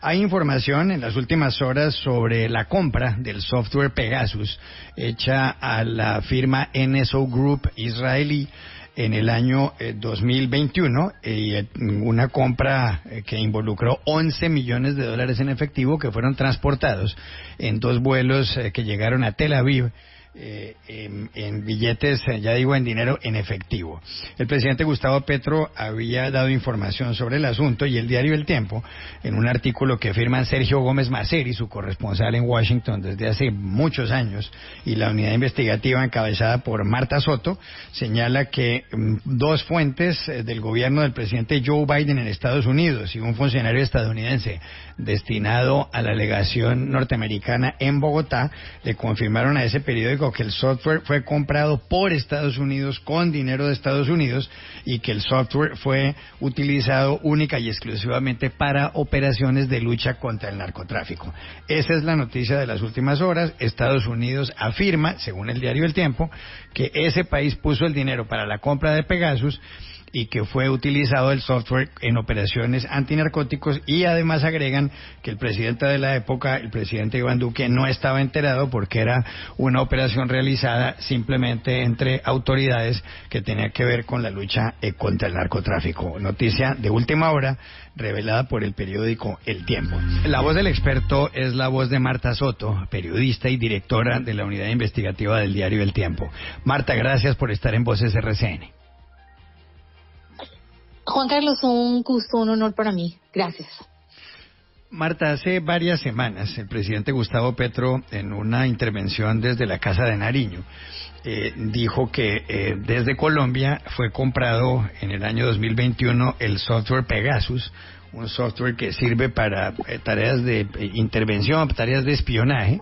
Hay información en las últimas horas sobre la compra del software Pegasus hecha a la firma NSO Group israelí en el año 2021, una compra que involucró 11 millones de dólares en efectivo que fueron transportados en dos vuelos que llegaron a Tel Aviv en billetes, ya digo, en dinero en efectivo. El presidente Gustavo Petro había dado información sobre el asunto y el diario El Tiempo, en un artículo que firman Sergio Gómez Maceri, su corresponsal en Washington desde hace muchos años, y la unidad investigativa encabezada por Marta Soto, señala que dos fuentes del gobierno del presidente Joe Biden en Estados Unidos y un funcionario estadounidense destinado a la legación norteamericana en Bogotá le confirmaron a ese periódico que el software fue comprado por Estados Unidos con dinero de Estados Unidos y que el software fue utilizado única y exclusivamente para operaciones de lucha contra el narcotráfico. Esa es la noticia de las últimas horas. Estados Unidos afirma, según el diario El Tiempo, que ese país puso el dinero para la compra de Pegasus y que fue utilizado el software en operaciones antinarcóticos, y además agregan que el presidente de la época, el presidente Iván Duque, no estaba enterado porque era una operación realizada simplemente entre autoridades que tenía que ver con la lucha contra el narcotráfico. Noticia de última hora revelada por el periódico El Tiempo. La voz del experto es la voz de Marta Soto, periodista y directora de la unidad investigativa del diario El Tiempo. Marta, gracias por estar en Voces RCN. Juan Carlos, un gusto, un honor para mí. Gracias. Marta, hace varias semanas el presidente Gustavo Petro, en una intervención desde la Casa de Nariño, dijo que desde Colombia fue comprado en el año 2021 el software Pegasus, un software que sirve para tareas de intervención, tareas de espionaje,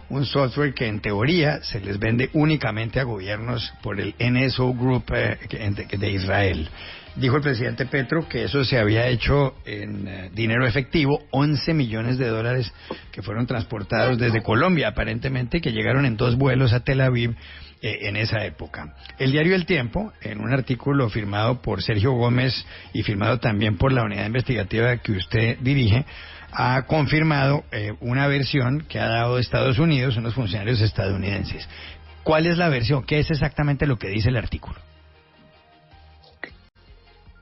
un software que en teoría se les vende únicamente a gobiernos por el NSO Group de Israel. Dijo el presidente Petro que eso se había hecho en dinero efectivo, 11 millones de dólares que fueron transportados desde Colombia, aparentemente, que llegaron en dos vuelos a Tel Aviv en esa época. El diario El Tiempo, en un artículo firmado por Sergio Gómez y firmado también por la unidad investigativa que usted dirige, ha confirmado una versión que ha dado Estados Unidos, unos funcionarios estadounidenses. ¿Cuál es la versión? ¿Qué es exactamente lo que dice el artículo?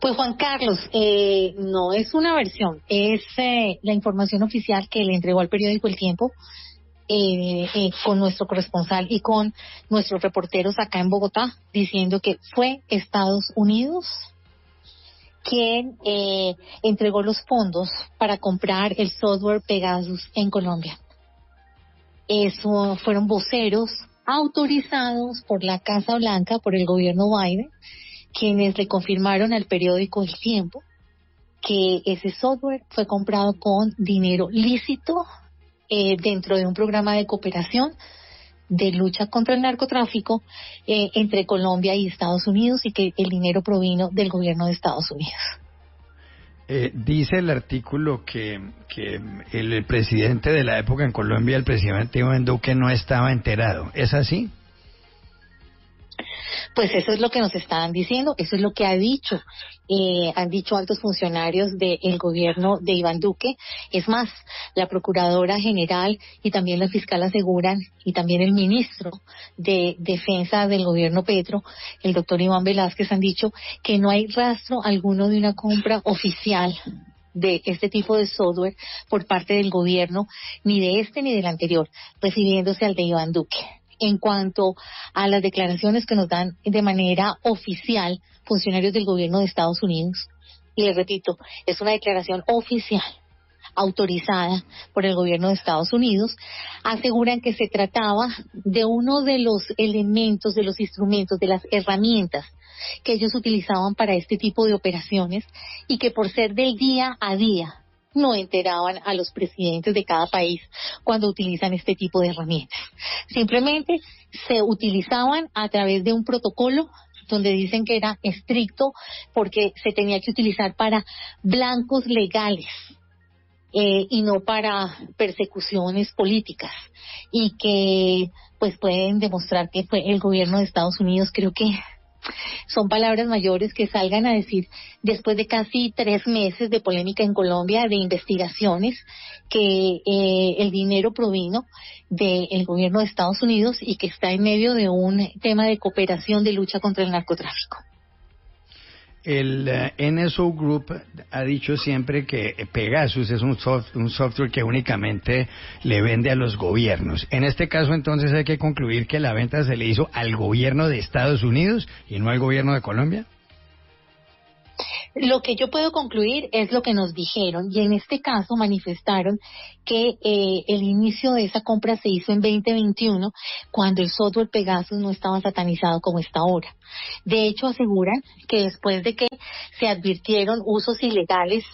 Pues Juan Carlos, no es una versión, es la información oficial que le entregó al periódico El Tiempo con nuestro corresponsal y con nuestros reporteros acá en Bogotá, diciendo que fue Estados Unidos quien entregó los fondos para comprar el software Pegasus en Colombia. Eso fueron voceros autorizados por la Casa Blanca, por el gobierno Biden, quienes le confirmaron al periódico El Tiempo que ese software fue comprado con dinero lícito dentro de un programa de cooperación de lucha contra el narcotráfico entre Colombia y Estados Unidos, y que el dinero provino del gobierno de Estados Unidos. Dice el artículo que el presidente de la época en Colombia, el presidente Iván Duque, no estaba enterado. ¿Es así? Pues eso es lo que nos están diciendo, eso es lo que han dicho altos funcionarios del gobierno de Iván Duque. Es más, la Procuradora General y también la fiscal aseguran, y también el ministro de Defensa del gobierno Petro, el doctor Iván Velázquez, han dicho que no hay rastro alguno de una compra oficial de este tipo de software por parte del gobierno, ni de este ni del anterior, refiriéndose al de Iván Duque. En cuanto a las declaraciones que nos dan de manera oficial funcionarios del gobierno de Estados Unidos, y les repito, es una declaración oficial, autorizada por el gobierno de Estados Unidos, aseguran que se trataba de uno de los elementos, de los instrumentos, de las herramientas que ellos utilizaban para este tipo de operaciones, y que por ser del día a día no enteraban a los presidentes de cada país cuando utilizan este tipo de herramientas. Simplemente se utilizaban a través de un protocolo donde dicen que era estricto porque se tenía que utilizar para blancos legales y no para persecuciones políticas, y que pues pueden demostrar que fue el gobierno de Estados Unidos, creo que Son palabras mayores que salgan a decir después de casi 3 meses de polémica en Colombia, de investigaciones, que el dinero provino del gobierno de Estados Unidos y que está en medio de un tema de cooperación de lucha contra el narcotráfico. El NSO Group ha dicho siempre que Pegasus es un software que únicamente le vende a los gobiernos. En este caso, entonces, hay que concluir que la venta se le hizo al gobierno de Estados Unidos y no al gobierno de Colombia. Lo que yo puedo concluir es lo que nos dijeron, y en este caso manifestaron que el inicio de esa compra se hizo en 2021, cuando el software Pegasus no estaba satanizado como está ahora. De hecho, aseguran que después de que se advirtieron usos ilegales,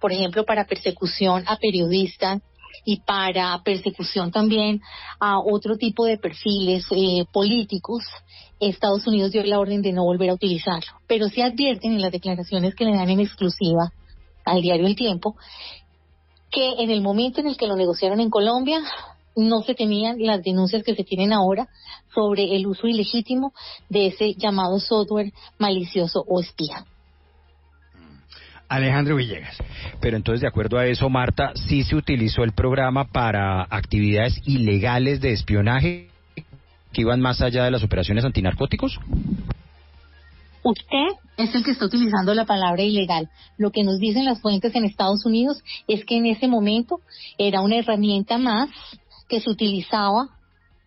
por ejemplo, para persecución a periodistas y para persecución también a otro tipo de perfiles políticos, Estados Unidos dio la orden de no volver a utilizarlo. Pero sí advierten en las declaraciones que le dan en exclusiva al diario El Tiempo que en el momento en el que lo negociaron en Colombia no se tenían las denuncias que se tienen ahora sobre el uso ilegítimo de ese llamado software malicioso o espía. Alejandro Villegas. Pero entonces, de acuerdo a eso, Marta, ¿sí se utilizó el programa para actividades ilegales de espionaje que iban más allá de las operaciones antinarcóticos? Usted es el que está utilizando la palabra ilegal. Lo que nos dicen las fuentes en Estados Unidos es que en ese momento era una herramienta más que se utilizaba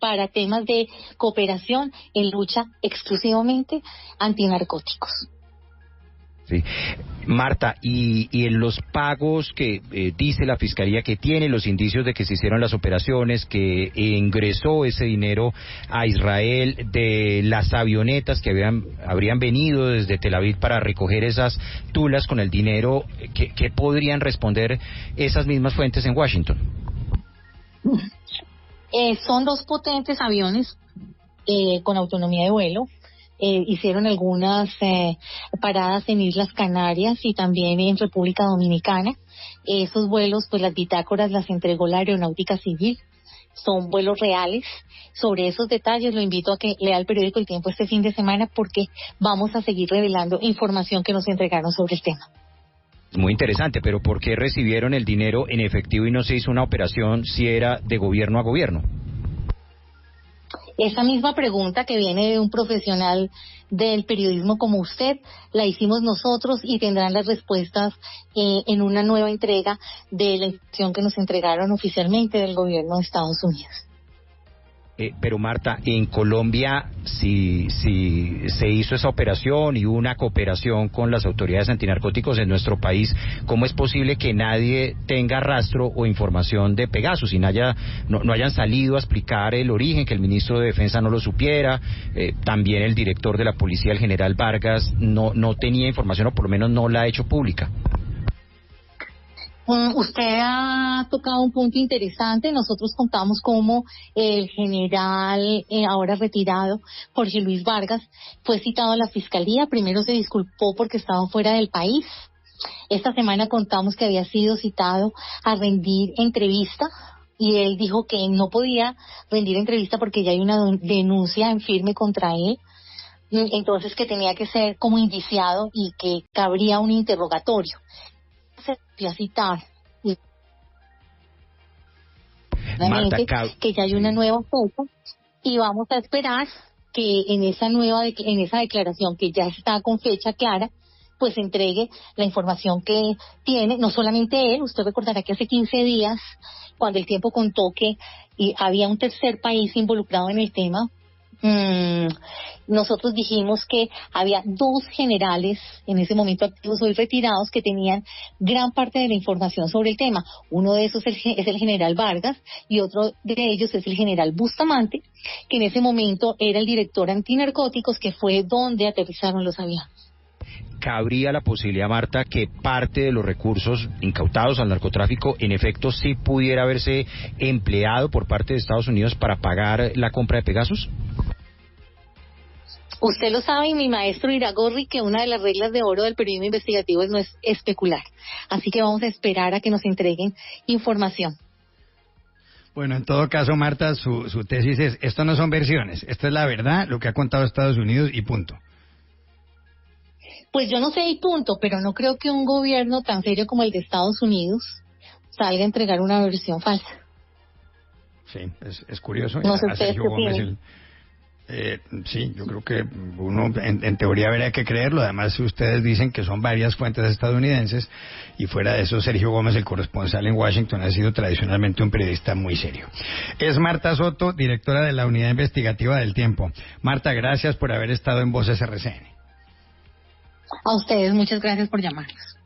para temas de cooperación en lucha exclusivamente antinarcóticos. Sí. Marta, y en los pagos que dice la Fiscalía que tiene los indicios de que se hicieron las operaciones, que ingresó ese dinero a Israel de las avionetas que habrían venido desde Tel Aviv para recoger esas tulas con el dinero, ¿qué podrían responder esas mismas fuentes en Washington? Son 2 potentes aviones con autonomía de vuelo. Hicieron algunas paradas en Islas Canarias y también en República Dominicana. Esos vuelos, pues las bitácoras las entregó la Aeronáutica Civil. Son vuelos reales. Sobre esos detalles lo invito a que lea el periódico El Tiempo este fin de semana, porque vamos a seguir revelando información que nos entregaron sobre el tema. Muy interesante, pero ¿por qué recibieron el dinero en efectivo y no se hizo una operación si era de gobierno a gobierno? Esa misma pregunta, que viene de un profesional del periodismo como usted, la hicimos nosotros y tendrán las respuestas en una nueva entrega de la información que nos entregaron oficialmente del gobierno de Estados Unidos. Pero Marta, en Colombia si se hizo esa operación y una cooperación con las autoridades antinarcóticos en nuestro país, ¿cómo es posible que nadie tenga rastro o información de Pegasus y no hayan salido a explicar el origen, que el ministro de Defensa no lo supiera? También el director de la policía, el general Vargas, no tenía información, o por lo menos no la ha hecho pública. Usted ha tocado un punto interesante. Nosotros contamos cómo el general ahora retirado, Jorge Luis Vargas, fue citado a la Fiscalía. Primero se disculpó porque estaba fuera del país. Esta semana contamos que había sido citado a rendir entrevista y él dijo que no podía rendir entrevista porque ya hay una denuncia en firme contra él. Entonces que tenía que ser como indiciado y que cabría un interrogatorio. Se dio a citar Marta, que ya hay una nueva fecha y vamos a esperar que en esa declaración, que ya está con fecha clara, pues entregue la información que tiene. No solamente él, usted recordará que hace 15 días, cuando El Tiempo contó que había un tercer país involucrado en el tema, nosotros dijimos que había 2 generales en ese momento activos, hoy retirados, que tenían gran parte de la información sobre el tema. Uno de esos es el general Vargas y otro de ellos es el general Bustamante, que en ese momento era el director antinarcóticos, que fue donde aterrizaron los aviones. ¿Cabría la posibilidad, Marta, que parte de los recursos incautados al narcotráfico en efecto sí pudiera haberse empleado por parte de Estados Unidos para pagar la compra de Pegasus? Usted lo sabe, y mi maestro Iragorri, que una de las reglas de oro del periodismo investigativo no es especular. Así que vamos a esperar a que nos entreguen información. Bueno, en todo caso, Marta, su tesis es, esto no son versiones, esto es la verdad, lo que ha contado Estados Unidos y punto. Pues yo no sé y punto, pero no creo que un gobierno tan serio como el de Estados Unidos salga a entregar una versión falsa. Sí, es curioso. No sé Además, ustedes Sergio qué Gómez, opinan. sí, yo creo que uno en teoría habría que creerlo. Además, si ustedes dicen que son varias fuentes estadounidenses, y fuera de eso, Sergio Gómez, el corresponsal en Washington, ha sido tradicionalmente un periodista muy serio. Es Marta Soto, directora de la Unidad Investigativa del Tiempo. Marta, gracias por haber estado en Voces RCN. A ustedes, muchas gracias por llamarnos.